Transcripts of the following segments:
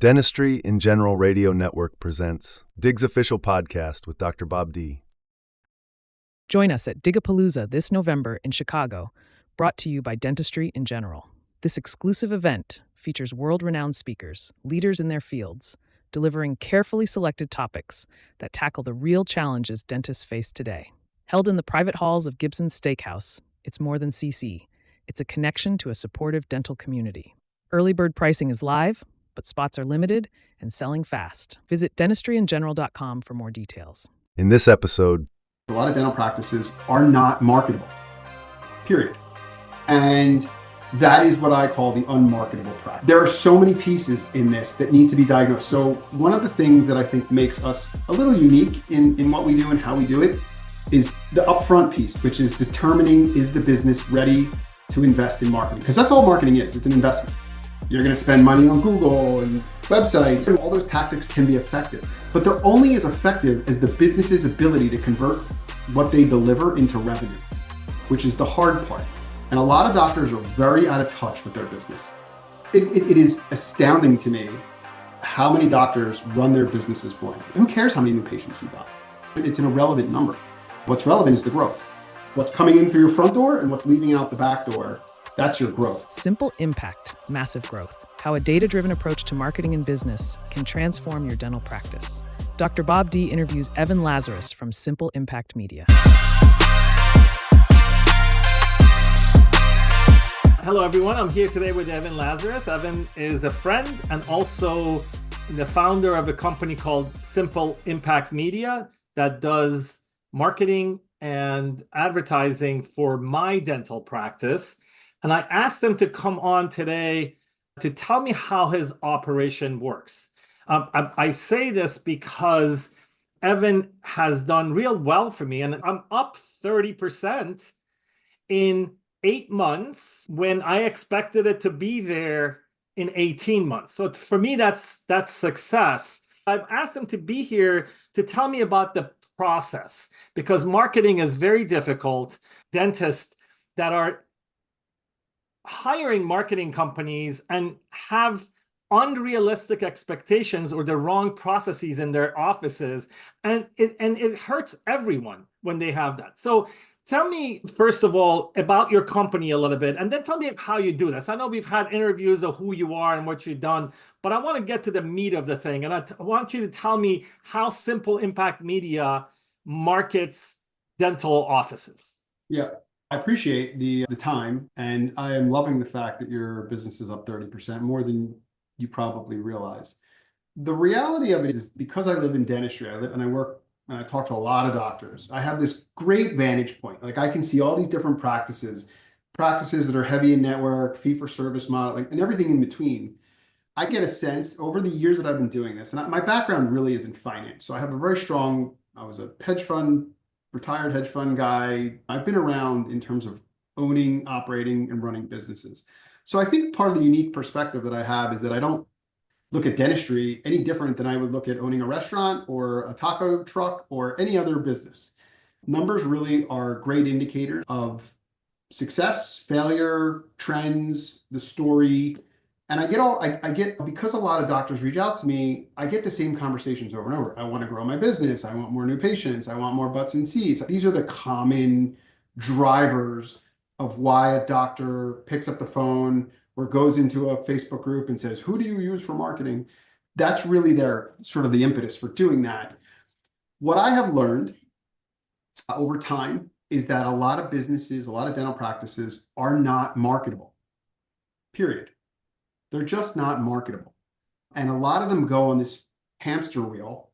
Dentistry in General Radio Network presents DIG's official podcast with Dr. Bob D. Join us at Digapalooza this November in Chicago, brought to you by Dentistry in General. This exclusive event features world-renowned speakers, leaders in their fields, delivering carefully selected topics that tackle the real challenges dentists face today. Held in the private halls of Gibson's Steakhouse, it's more than CC. It's a connection to a supportive dental community. Early bird pricing is live, but spots are limited and selling fast. Visit dentistryingeneral.com for more details. In this episode, a lot of dental practices are not marketable, period. And that is what I call the unmarketable practice. There are so many pieces in this that need to be diagnosed. So one of the things that I think makes us a little unique in what we do and how we do it is the upfront piece, which is determining, is the business ready to invest in marketing? Because that's all marketing is, it's an investment. You're going to spend money on Google and websites, and all those tactics can be effective, but they're only as effective as the business's ability to convert what they deliver into revenue, which is the hard part. And a lot of doctors are very out of touch with their business. It is astounding to me how many doctors run their businesses blind. Who cares how many new patients you got? It's an irrelevant number. What's relevant is the growth. What's coming in through your front door and what's leaving out the back door. That's your growth. Simple impact, massive growth. How a data-driven approach to marketing and business can transform your dental practice. Dr. Bob D interviews Evan Lazarus from Simple Impact Media. Hello, everyone. I'm here today with Evan Lazarus. Evan is a friend and also the founder of a company called Simple Impact Media that does marketing and advertising for my dental practice. And I asked him to come on today to tell me how his operation works. I say this because Evan has done real well for me, and I'm up 30% in 8 months when I expected it to be there in 18 months. So for me, that's success. I've asked him to be here to tell me about the process, because marketing is very difficult. Dentists that are hiring marketing companies and have unrealistic expectations or the wrong processes in their offices, and it hurts everyone when they have that. So tell me, first of all, about your company a little bit, and then tell me how you do this. I know we've had interviews of who you are and what you've done, but I want to get to the meat of the thing, and I want you to tell me how Simple Impact Media markets dental offices. Yeah. I appreciate the time, and I am loving the fact that your business is up 30%, more than you probably realize. The reality of it is because I live in dentistry, I live and I work and I talk to a lot of doctors. I have this great vantage point. Like I can see all these different practices that are heavy in network, fee-for-service modeling, and everything in between. I get a sense over the years that I've been doing this, and my background really is in finance. So I have a very strong, I was a retired hedge fund guy. I've been around in terms of owning, operating, and running businesses. So I think part of the unique perspective that I have is that I don't look at dentistry any different than I would look at owning a restaurant or a taco truck or any other business. Numbers really are great indicators of success, failure, trends, the story. And I get, because a lot of doctors reach out to me, I get the same conversations over and over. I want to grow my business. I want more new patients. I want more butts in seats. These are the common drivers of why a doctor picks up the phone or goes into a Facebook group and says, who do you use for marketing? That's really their sort of the impetus for doing that. What I have learned over time is that a lot of businesses, a lot of dental practices are not marketable, period. They're just not marketable. And a lot of them go on this hamster wheel.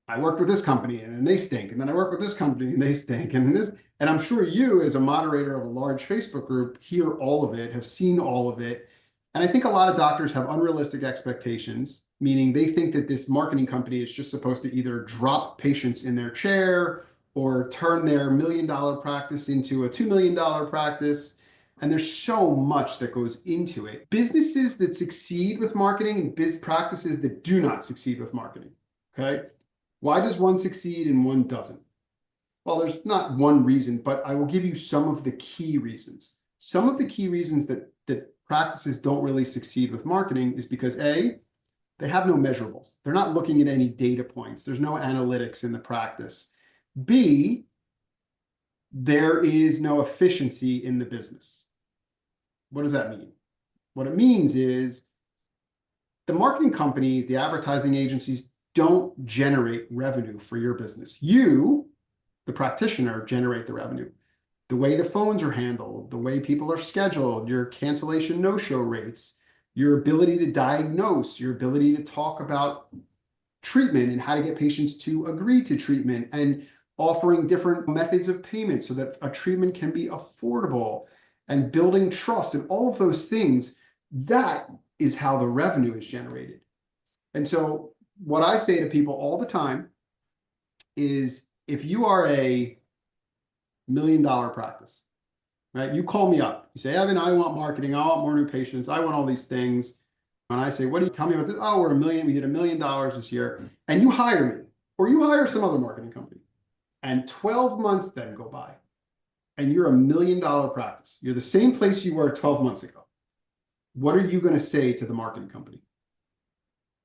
I worked with this company and they stink. And then I work with this company and they stink. And I'm sure you, as a moderator of a large Facebook group, hear all of it, have seen all of it. And I think a lot of doctors have unrealistic expectations, meaning they think that this marketing company is just supposed to either drop patients in their chair or turn their $1 million practice into a $2 million practice. And there's so much that goes into it. Businesses that succeed with marketing and practices that do not succeed with marketing, okay? Why does one succeed and one doesn't? Well, there's not one reason, but I will give you some of the key reasons. Some of the key reasons that practices don't really succeed with marketing is because A, they have no measurables. They're not looking at any data points. There's no analytics in the practice. B, there is no efficiency in the business. What does that mean? What it means is the marketing companies, the advertising agencies don't generate revenue for your business. You, the practitioner, generate the revenue. The way the phones are handled, the way people are scheduled, your cancellation no-show rates, your ability to diagnose, your ability to talk about treatment and how to get patients to agree to treatment, and offering different methods of payment so that a treatment can be affordable, and building trust and all of those things. That is how the revenue is generated. And so what I say to people all the time is, if you are a $1 million practice, right? You call me up, you say, Evan, I want marketing, I want more new patients, I want all these things. And I say, what do you tell me about this? Oh, we're $1 million, we did $1 million this year. And you hire me, or you hire some other marketing company. And 12 months then go by, and you're a $1 million practice. You're the same place you were 12 months ago. What are you going to say to the marketing company?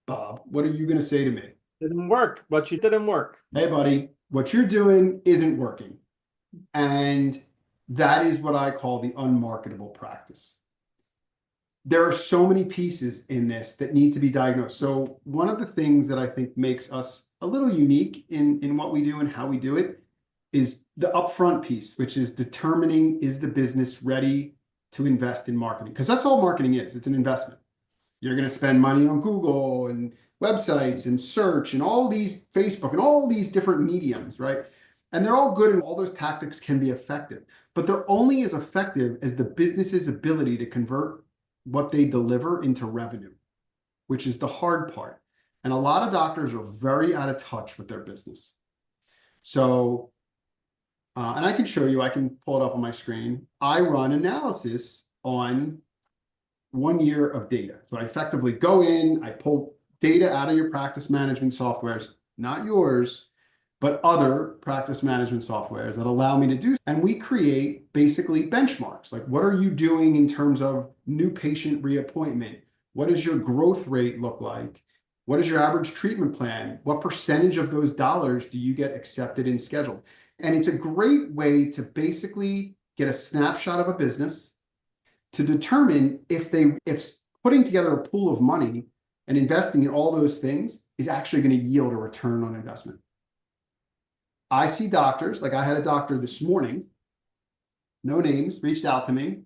Bob, what are you going to say to me? Didn't work, but you didn't work. Hey, buddy, what you're doing isn't working. And that is what I call the unmarketable practice. There are so many pieces in this that need to be diagnosed. So one of the things that I think makes us a little unique in what we do and how we do it is the upfront piece, which is determining, is the business ready to invest in marketing? Because that's all marketing is. It's an investment. You're going to spend money on Google and websites and search and all these Facebook and all these different mediums, right? And they're all good, and all those tactics can be effective, but they're only as effective as the business's ability to convert what they deliver into revenue, which is the hard part. And a lot of doctors are very out of touch with their business. So, and I can show you, I can pull it up on my screen. I run analysis on 1 year of data. So I effectively go in, I pull data out of your practice management softwares, not yours, but other practice management softwares that allow me to do. And we create basically benchmarks. Like, what are you doing in terms of new patient reappointment? What does your growth rate look like? What is your average treatment plan? What percentage of those dollars do you get accepted and scheduled? And it's a great way to basically get a snapshot of a business to determine if putting together a pool of money and investing in all those things is actually going to yield a return on investment. I see doctors, like I had a doctor this morning, no names, reached out to me,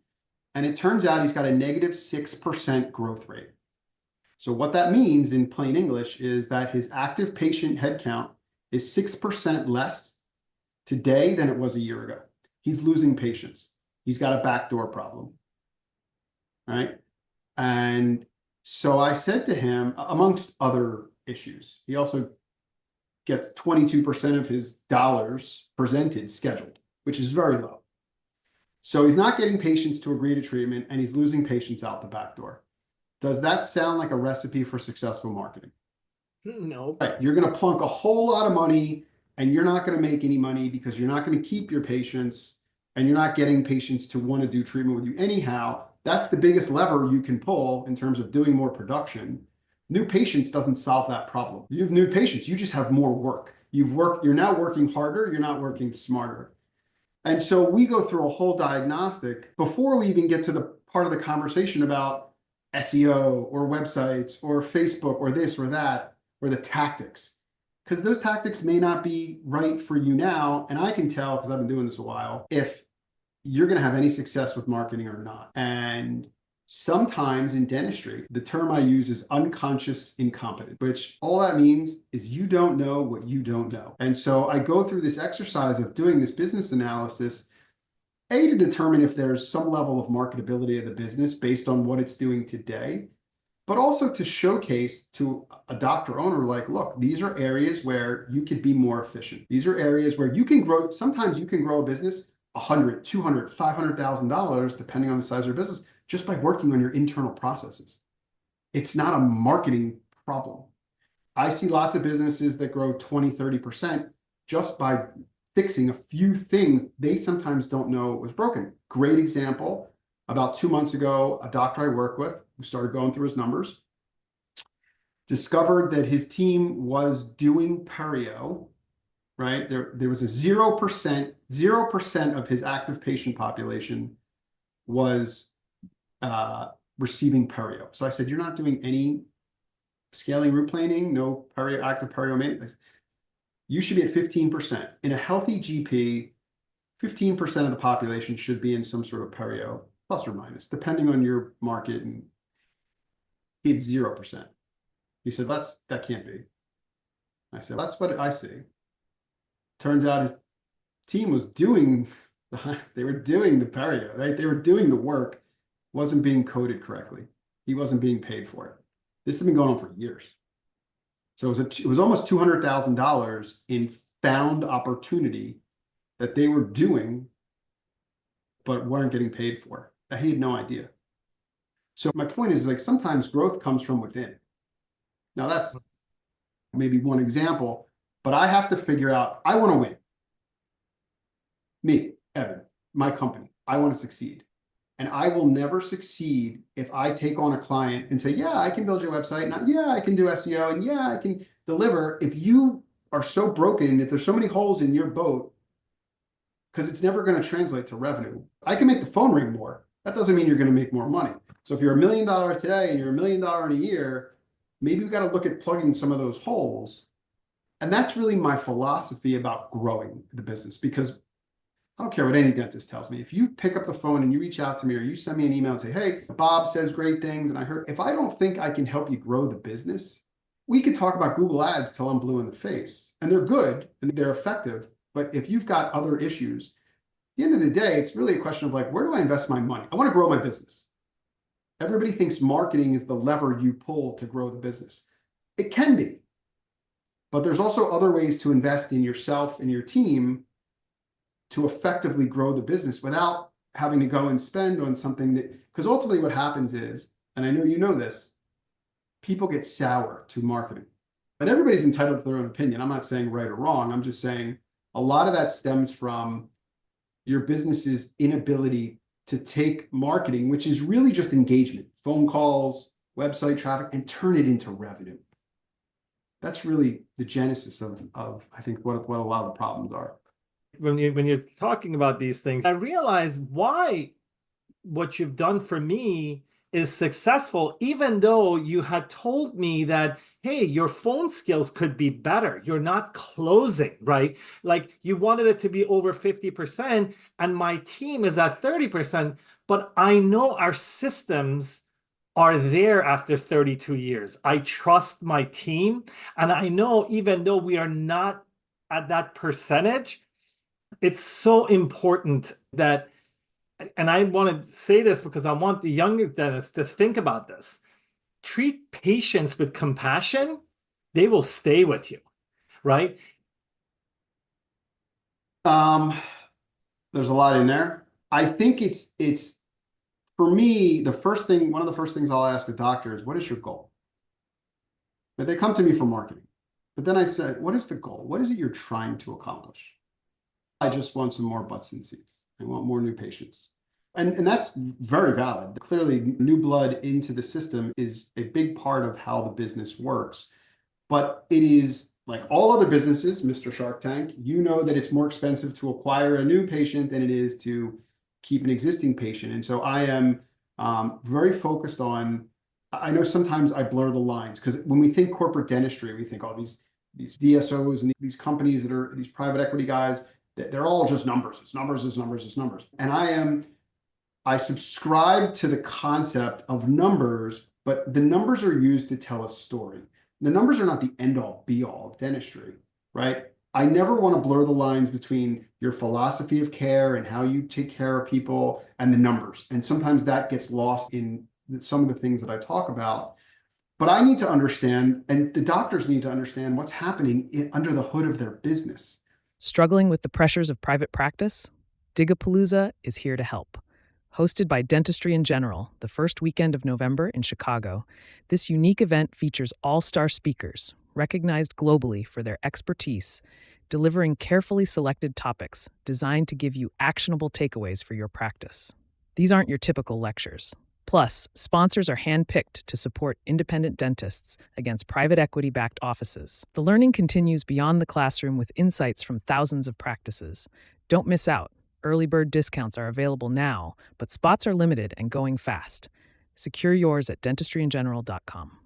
and it turns out he's got a negative 6% growth rate. So what that means in plain English is that his active patient headcount is 6% less today than it was a year ago. He's losing patients. He's got a backdoor problem, right? And so I said to him, amongst other issues, he also gets 22% of his dollars presented scheduled, which is very low. So he's not getting patients to agree to treatment, and he's losing patients out the back door. Does that sound like a recipe for successful marketing? No. Right. You're going to plunk a whole lot of money, and you're not going to make any money because you're not going to keep your patients, and you're not getting patients to want to do treatment with you anyhow. That's the biggest lever you can pull in terms of doing more production. New patients doesn't solve that problem. You have new patients, you just have more work. You're now working harder, you're not working smarter. And so we go through a whole diagnostic before we even get to the part of the conversation about SEO or websites or Facebook or this or that, or the tactics. Because those tactics may not be right for you now. And I can tell, because I've been doing this a while, if you're going to have any success with marketing or not. And sometimes in dentistry, the term I use is unconscious incompetence, which all that means is you don't know what you don't know. And so I go through this exercise of doing this business analysis, A, to determine if there's some level of marketability of the business based on what it's doing today, but also to showcase to a doctor owner, like, look, these are areas where you could be more efficient. These are areas where you can grow. Sometimes you can grow a business $100,000, $200,000, $500,000, depending on the size of your business, just by working on your internal processes. It's not a marketing problem. I see lots of businesses that grow 20, 30% just by fixing a few things they sometimes don't know was broken. Great example, about 2 months ago, a doctor I work with who started going through his numbers discovered that his team was doing perio, right? There was a 0% of his active patient population was receiving perio. So I said, you're not doing any scaling root planing, no perio, active perio maintenance. You should be at 15%. In a healthy GP, 15% of the population should be in some sort of perio, plus or minus, depending on your market. And he had 0%. He said, that can't be. I said, that's what I see. Turns out his team was doing, they were doing the perio, right? They were doing the work, wasn't being coded correctly. He wasn't being paid for it. This has been going on for years. So it was almost $200,000 in found opportunity that they were doing, but weren't getting paid for. He had no idea. So my point is, like, sometimes growth comes from within. Now that's maybe one example, but I have to figure out, I want to win. Me, Evan, my company, I want to succeed. And I will never succeed if I take on a client and say, yeah, I can build your website. And yeah, I can do SEO. And yeah, I can deliver. If you are so broken, if there's so many holes in your boat, because it's never going to translate to revenue. I can make the phone ring more. That doesn't mean you're going to make more money. So if you're $1 million today and you're $1 million in a year, maybe we've got to look at plugging some of those holes. And that's really my philosophy about growing the business, because I don't care what any dentist tells me. If you pick up the phone and you reach out to me, or you send me an email and say, hey, Bob says great things, and I heard, if I don't think I can help you grow the business, we could talk about Google Ads till I'm blue in the face. And they're good and they're effective. But if you've got other issues, at the end of the day, it's really a question of, like, where do I invest my money? I want to grow my business. Everybody thinks marketing is the lever you pull to grow the business. It can be. But there's also other ways to invest in yourself and your team to effectively grow the business without having to go and spend on something that, because ultimately what happens is, and I know you know this, people get sour to marketing. But everybody's entitled to their own opinion. I'm not saying right or wrong. I'm just saying a lot of that stems from your business's inability to take marketing, which is really just engagement, phone calls, website traffic, and turn it into revenue. That's really the genesis of I think what a lot of the problems are. When you're talking about these things, I realize why what you've done for me is successful, even though you had told me that, hey, your phone skills could be better. You're not closing, right? Like, you wanted it to be over 50%, and my team is at 30%, but I know our systems are there after 32 years. I trust my team, and I know even though we are not at that percentage, it's so important that, and I want to say this because I want the younger dentists to think about this. Treat patients with compassion, they will stay with you, right? There's a lot in there. I think it's for me, one of the first things I'll ask a doctor is, what is your goal? But they come to me for marketing. But then I say, what is the goal? What is it you're trying to accomplish? I just want some more butts in seats. I want more new patients. And that's very valid. Clearly, new blood into the system is a big part of how the business works. But it is like all other businesses, Mr. Shark Tank, you know that it's more expensive to acquire a new patient than it is to keep an existing patient. And so I am very focused on, I know sometimes I blur the lines, because when we think corporate dentistry, we think, oh, these DSOs and these companies that are these private equity guys, they're all just numbers. It's numbers, it's numbers, it's numbers. And I subscribe to the concept of numbers, but the numbers are used to tell a story. The numbers are not the end all be all of dentistry, right? I never want to blur the lines between your philosophy of care and how you take care of people and the numbers. And sometimes that gets lost in some of the things that I talk about. But I need to understand, and the doctors need to understand, what's happening under the hood of their business. Struggling with the pressures of private practice? Digapalooza is here to help. Hosted by Dentistry in General, the first weekend of November in Chicago, this unique event features all-star speakers, recognized globally for their expertise, delivering carefully selected topics designed to give you actionable takeaways for your practice. These aren't your typical lectures. Plus, sponsors are handpicked to support independent dentists against private equity-backed offices. The learning continues beyond the classroom with insights from thousands of practices. Don't miss out. Early bird discounts are available now, but spots are limited and going fast. Secure yours at dentistryingeneral.com.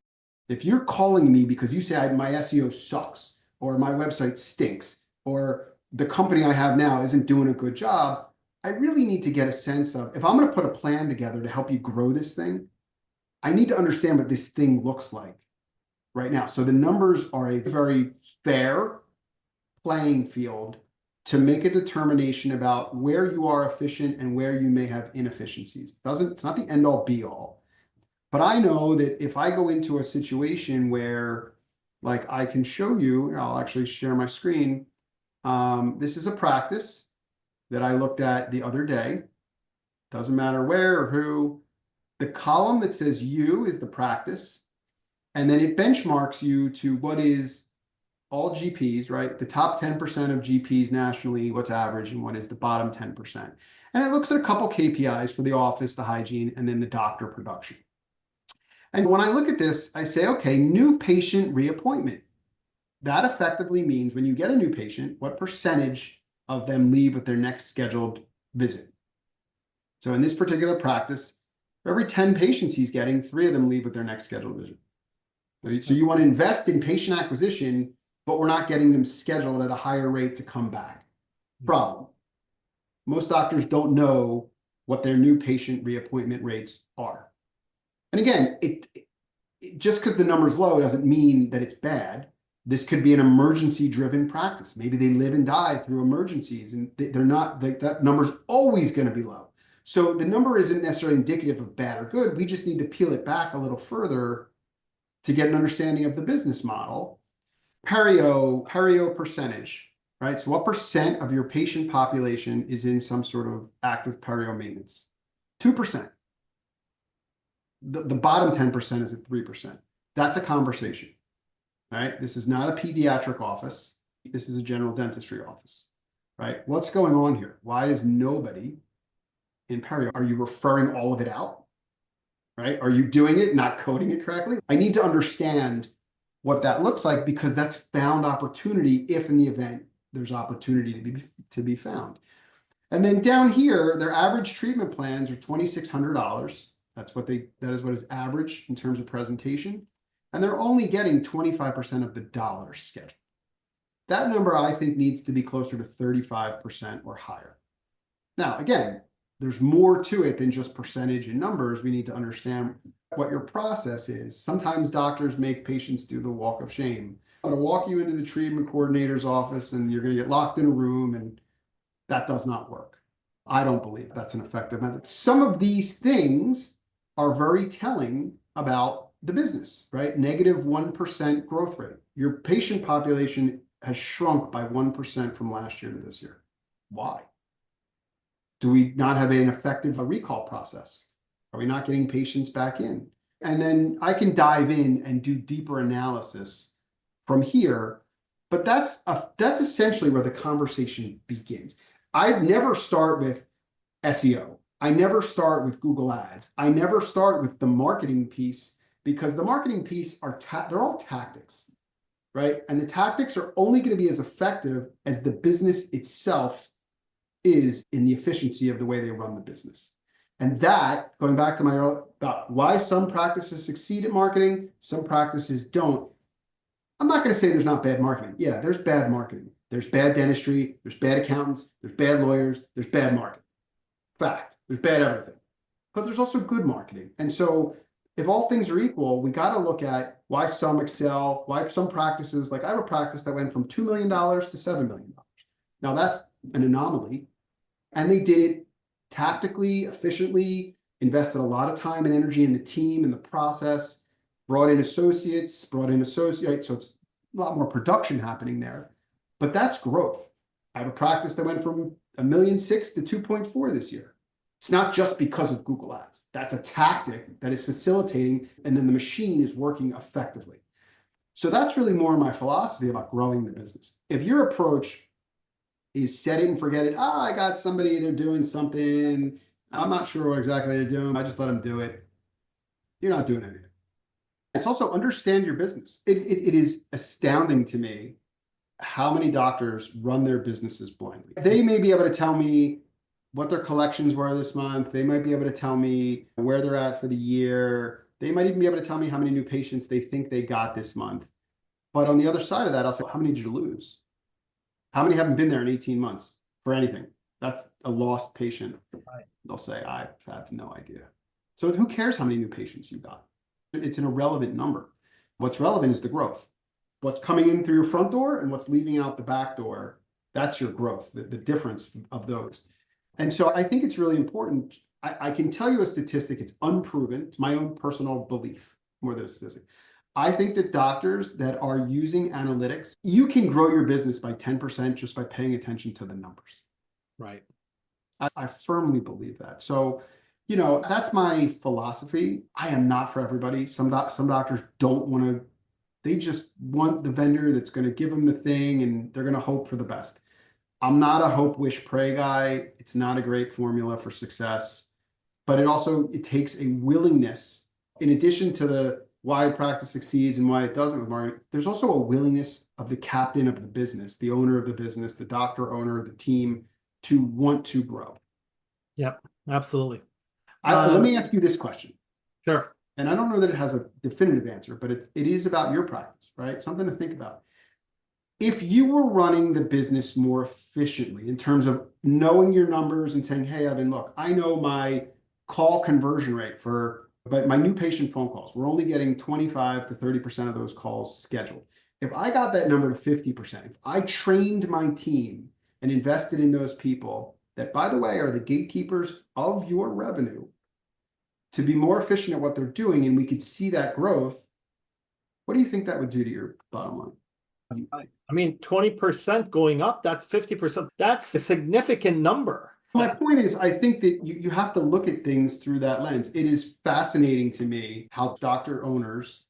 If you're calling me because you say my SEO sucks, or my website stinks, or the company I have now isn't doing a good job, I really need to get a sense of, if I'm going to put a plan together to help you grow this thing, I need to understand what this thing looks like right now. So the numbers are a very fair playing field to make a determination about where you are efficient and where you may have inefficiencies. It's not the end all be all, but I know that if I go into a situation where, like, I can show you, I'll actually share my screen. This is a practice that I looked at the other day. Doesn't matter where or who. The column that says you is the practice, and then it benchmarks you to what is all GPs, right? The top 10% of GPs nationally, what's average, and what is the bottom 10%. And it looks at a couple KPIs for the office, the hygiene, and then the doctor production. And when I look at this, I say, okay, new patient reappointment. That effectively means when you get a new patient, what percentage of them leave with their next scheduled visit. So in this particular practice, for every 10 patients he's getting, 3 of them leave with their next scheduled visit. So you want to invest in patient acquisition, but we're not getting them scheduled at a higher rate to come back. Problem. Most doctors don't know what their new patient reappointment rates are. And again, just because the number's low doesn't mean that it's bad. This could be an emergency-driven practice. Maybe they live and die through emergencies, and they're not, like, that number's always going to be low. So the number isn't necessarily indicative of bad or good. We just need to peel it back a little further to get an understanding of the business model. Perio percentage, right? So what percent of your patient population is in some sort of active perio maintenance? 2%. The bottom 10% is at 3%. That's a conversation. Right? This is not a pediatric office. This is a general dentistry office, right? What's going on here? Why is nobody in perio? Are you referring all of it out, right? Are you doing it, not coding it correctly? I need to understand what that looks like, because that's found opportunity if in the event there's opportunity to be found. And then down here, their average treatment plans are $2,600. That is what is average in terms of presentation. And they're only getting 25% of the dollars scheduled. That number, I think, needs to be closer to 35% or higher. Now, again, there's more to it than just percentage and numbers. We need to understand what your process is. Sometimes doctors make patients do the walk of shame. I'm going to walk you into the treatment coordinator's office and you're going to get locked in a room, and that does not work. I don't believe that's an effective method. Some of these things are very telling about the business, right? -1% growth rate. Your patient population has shrunk by 1% from last year to this year. Why? Do we not have an effective recall process? Are we not getting patients back in? And then I can dive in and do deeper analysis from here, but that's essentially where the conversation begins. I'd never start with SEO. I never start with Google Ads. I never start with the marketing piece, because the marketing piece they're all tactics, right? And the tactics are only going to be as effective as the business itself is in the efficiency of the way they run the business. And that, going back to my earlier about why some practices succeed at marketing, some practices don't. I'm not going to say there's not bad marketing. Yeah, there's bad marketing. There's bad dentistry. There's bad accountants. There's bad lawyers. There's bad marketing. Fact. There's bad everything. But there's also good marketing. And so if all things are equal, we got to look at why some excel, why some practices, like I have a practice that went from $2 million to $7 million. Now that's an anomaly. And they did it tactically, efficiently, invested a lot of time and energy in the team and the process, brought in associates, so it's a lot more production happening there. But that's growth. I have a practice that went from $1.6 million to 2.4 this year. It's not just because of Google Ads. That's a tactic that is facilitating, and then the machine is working effectively. So that's really more my philosophy about growing the business. If your approach is set it and forget it, I got somebody, they're doing something, I'm not sure what exactly they're doing, I just let them do it. you're not doing anything. It's also understand your business. It is astounding to me how many doctors run their businesses blindly. They may be able to tell me what their collections were this month. They might be able to tell me where they're at for the year. They might even be able to tell me how many new patients they think they got this month. But on the other side of that, I'll say, how many did you lose? How many haven't been there in 18 months for anything? That's a lost patient. Right. They'll say, I have no idea. So who cares how many new patients you got? It's an irrelevant number. What's relevant is the growth. What's coming in through your front door and what's leaving out the back door, that's your growth, the difference of those. And so I think it's really important. I can tell you a statistic, it's unproven. It's my own personal belief more than a statistic. I think that doctors that are using analytics, you can grow your business by 10% just by paying attention to the numbers. Right. I firmly believe that. So, that's my philosophy. I am not for everybody. Some doctors don't want to, they just want the vendor that's going to give them the thing and they're going to hope for the best. I'm not a hope, wish, pray guy. It's not a great formula for success, but it takes a willingness, in addition to the why practice succeeds and why it doesn't with marketing, there's also a willingness of the captain of the business, the owner of the business, the doctor owner, the team, to want to grow. Yep, absolutely. Let me ask you this question. Sure. And I don't know that it has a definitive answer, but it is about your practice, right? Something to think about. If you were running the business more efficiently in terms of knowing your numbers and saying, hey, Evan, look, I know my call conversion rate but my new patient phone calls, we're only getting 25 to 30% of those calls scheduled. If I got that number to 50%, if I trained my team and invested in those people that, by the way, are the gatekeepers of your revenue, to be more efficient at what they're doing, and we could see that growth, what do you think that would do to your bottom line? I mean, 20% going up, that's 50%. That's a significant number. My point is, I think that you have to look at things through that lens. It is fascinating to me how doctor owners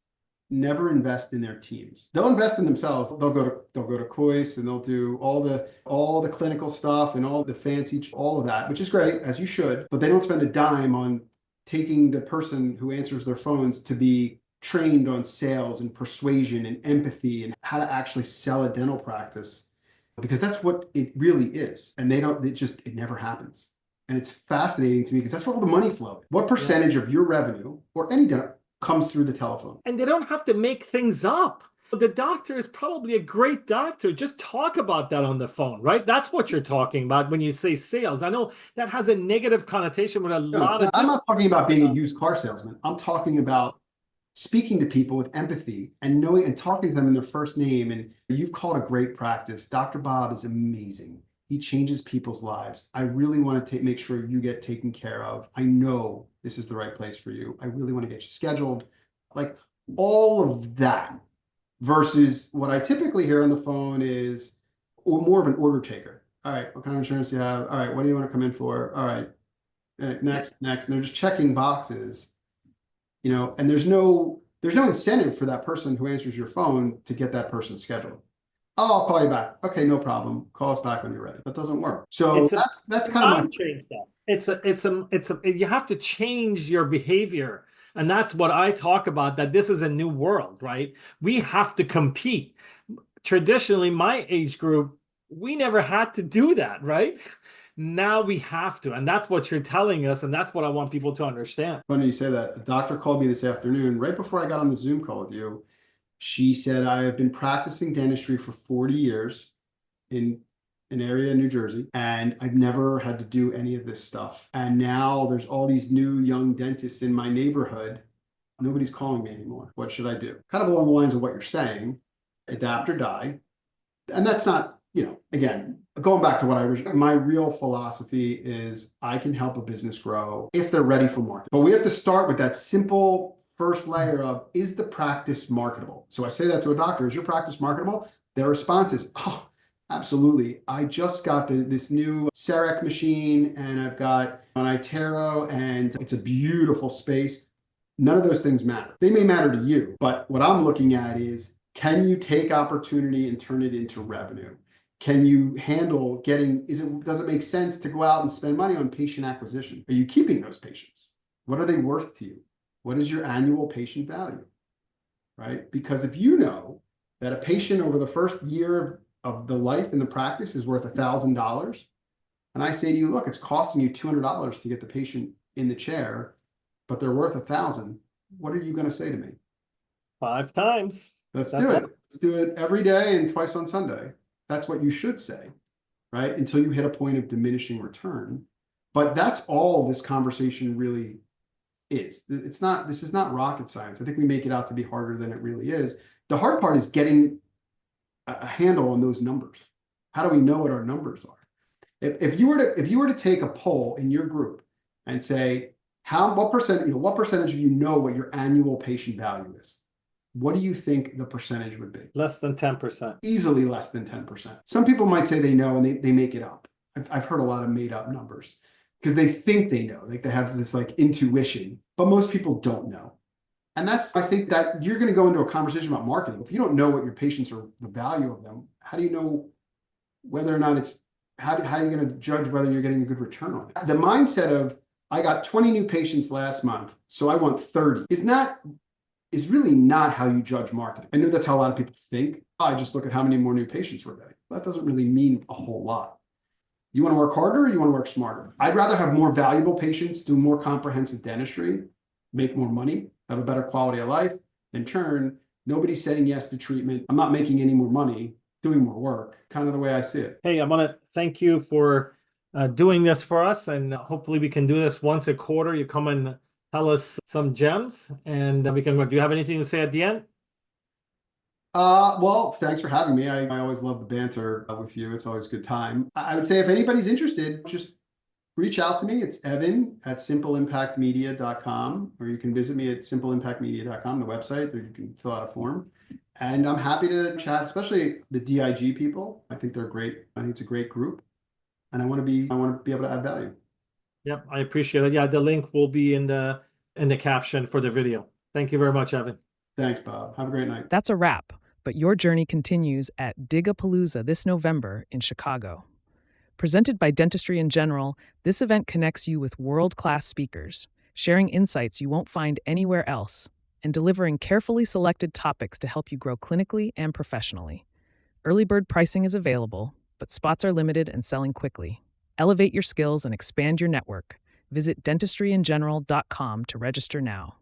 never invest in their teams. They'll invest in themselves. They'll go to Kois and they'll do all the clinical stuff and all the fancy, all of that, which is great, as you should, but they don't spend a dime on taking the person who answers their phones to be trained on sales and persuasion and empathy and how to actually sell a dental practice, because that's what it really is. And it never happens. And it's fascinating to me because that's where all the money flows. What percentage of your revenue or any dental comes through the telephone? And they don't have to make things up. The doctor is probably a great doctor. Just talk about that on the phone, right? That's what you're talking about when you say sales. I know that has a negative connotation with I'm not talking about being a used car salesman. I'm talking about speaking to people with empathy and knowing and talking to them in their first name. And you've called a great practice. Dr. Bob is amazing. He changes people's lives. I really want to make sure you get taken care of. I know this is the right place for you. I really want to get you scheduled. Like all of that versus what I typically hear on the phone is more of an order taker. All right, what kind of insurance do you have? All right, what do you want to come in for? All right, next. And they're just checking boxes, and there's no incentive for that person who answers your phone to get that person scheduled. Oh, I'll call you back. Okay, no problem. Call us back when you're ready. That doesn't work. So that's kind of my change that. You have to change your behavior. And that's what I talk about, that this is a new world, right? We have to compete. Traditionally, my age group, we never had to do that, right? Now we have to. And that's what you're telling us. And that's what I want people to understand. Funny you say that. A doctor called me this afternoon, right before I got on the Zoom call with you. She said, I have been practicing dentistry for 40 years in an area in New Jersey, and I've never had to do any of this stuff. And now there's all these new young dentists in my neighborhood. Nobody's calling me anymore. What should I do? Kind of along the lines of what you're saying, adapt or die. And that's not, again, going back to what my real philosophy is I can help a business grow if they're ready for market. But we have to start with that simple first layer of, is the practice marketable? So I say that to a doctor, is your practice marketable? Their response is, oh, absolutely. I just got this new CEREC machine and I've got an iTero and it's a beautiful space. None of those things matter. They may matter to you, but what I'm looking at is, can you take opportunity and turn it into revenue? Can you handle does it make sense to go out and spend money on patient acquisition? Are you keeping those patients? What are they worth to you? What is your annual patient value, right? Because if you know that a patient over the first year of the life in the practice is worth $1,000, and I say to you, look, it's costing you $200 to get the patient in the chair, but they're worth $1,000, what are you going to say to me? 5 times. Let's do it. Let's do it every day and twice on Sunday. That's what you should say, right? Until you hit a point of diminishing return. But that's all this conversation really is. This is not rocket science. I think we make it out to be harder than it really is. The hard part is getting a handle on those numbers. How do we know what our numbers are? If you were to take a poll in your group and say, what percentage of you know what your annual patient value is? What do you think the percentage would be? Less than 10%. Easily less than 10%. Some people might say they know and they make it up. I've heard a lot of made up numbers because they think they know, like they have this like intuition, but most people don't know. And I think that you're going to go into a conversation about marketing. If you don't know what your patients are, the value of them, how do you know whether or not how are you going to judge whether you're getting a good return on it? The mindset of, I got 20 new patients last month, so I want 30 is really not how you judge marketing. I know that's how a lot of people think. I just look at how many more new patients we're getting. That doesn't really mean a whole lot. You want to work harder or you want to work smarter? I'd rather have more valuable patients, do more comprehensive dentistry, make more money, have a better quality of life, than churn. Nobody's saying yes to treatment. I'm not making any more money, doing more work, kind of the way I see it. Hey, I want to thank you for doing this for us, and hopefully we can do this once a quarter. You come and tell us some gems, and we can. Do you have anything to say at the end? Well, thanks for having me. I always love the banter with you. It's always a good time. I would say if anybody's interested, just reach out to me. It's evan@simpleimpactmedia.com, or you can visit me at simpleimpactmedia.com, the website, or you can fill out a form. And I'm happy to chat, especially the DIG people. I think they're great. I think it's a great group, and I want to be able to add value. Yep, I appreciate it. Yeah, the link will be in the caption for the video. Thank you very much, Evan. Thanks, Bob. Have a great night. That's a wrap, but your journey continues at DIGRN this November in Chicago. Presented by Dentistry in General, this event connects you with world-class speakers, sharing insights you won't find anywhere else, and delivering carefully selected topics to help you grow clinically and professionally. Early bird pricing is available, but spots are limited and selling quickly. Elevate your skills and expand your network. Visit dentistryingeneral.com to register now.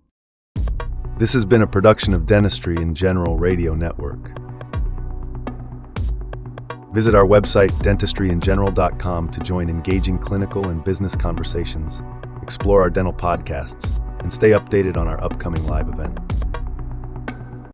This has been a production of Dentistry in General Radio Network. Visit our website, dentistryingeneral.com, to join engaging clinical and business conversations, explore our dental podcasts, and stay updated on our upcoming live event.